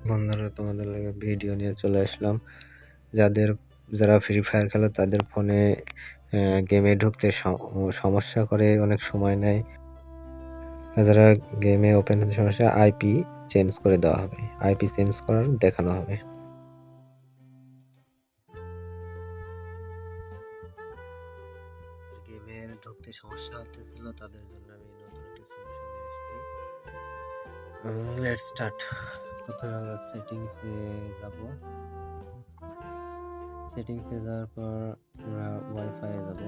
বন্ধুরা, তোমাদের লাগে ভিডিও নিয়ে চলে আসলাম। যারা ফ্রি ফায়ার খেলে তাদের ফোনে গেমে ঢুকতে সমস্যা করে, অনেক সময় নেয়। যারা গেমে ওপেন হতে সমস্যা, আইপি চেঞ্জ করে দেওয়া হবে, আইপি চেঞ্জ করার দেখানো হবে। গেমে ঢুকতে সমস্যা হতেছিল, তাদের জন্য আমি নতুন একটা সলিউশন নিয়ে এসেছি। Let's start. প্রথমে আমরা সেটিংসে যাব। সেটিংসে যাওয়ার পর আমরা ওয়াইফাই যাব।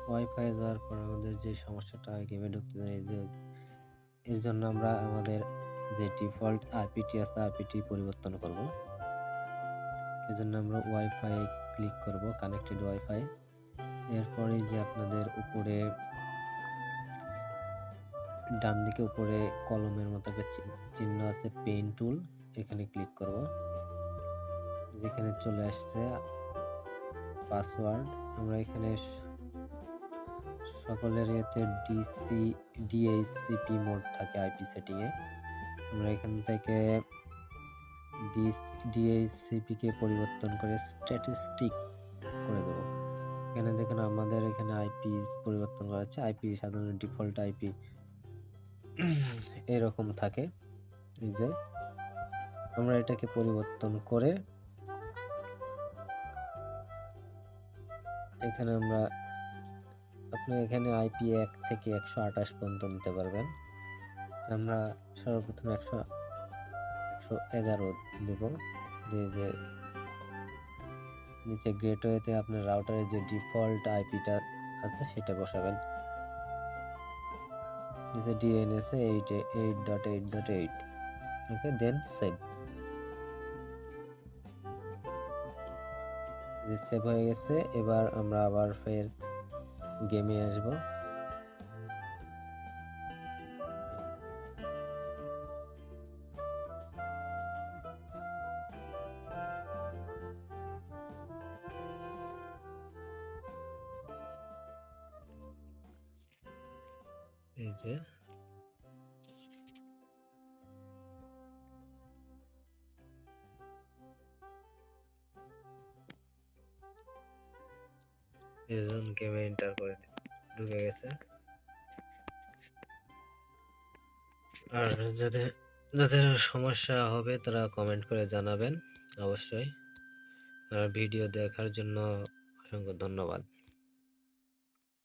ওয়াইফাই যাওয়ার পর আমাদের যে সমস্যাটা গেমে ঢুকতে যায়, এর জন্য আমরা আমাদের যে ডিফল্ট আইপিটি আছে আইপিটি পরিবর্তন করব। এর জন্য আমরা ওয়াইফাই ক্লিক করব, কানেক্টেড ওয়াইফাই। এরপরে যে আপনাদের উপরে ডান দিকে উপরে কলমের মতো একটা চিহ্ন আছে, পেন টুল, এখানে ক্লিক করব। যেখানে চলে আসছে পাসওয়ার্ড, আমরা এখানে সকলের ইয়েতে ডিএইচসিপি মোড থাকে আইপি সেটিং এ। আমরা এখান থেকে ডিএইচসিপি কে পরিবর্তন করে স্ট্যাটিস্টিক করে দেব। এখানে দেখুন আমাদের এখানে আইপি পরিবর্তন করা আছে। আইপি সাধারণত ডিফল্ট আইপি এরকম থাকে। এই যে আমরা এটাকে পরিবর্তন করে এখানে আপনি এখানে আইপি 1 থেকে 128 পর্যন্ত নিতে পারবেন। আমরা সর্বপ্রথম 111 দেব। যে নিচে গেটওয়েতে আপনার রাউটারের যে ডিফল্ট আইপিটা আছে সেটা বসাবেন। নিচে ডিএনএস 8.8.8. ওকে, দেন সেভ। সেভ হয়ে গেছে। এবার আমরা আবার ফের গেমে আসব। এই যে গেমে এন্টার করে ঢুকে গেছে। আর যাদের সমস্যা হবে তারা কমেন্ট করে জানাবেন অবশ্যই। আর ভিডিও দেখার জন্য অসংখ্য ধন্যবাদ।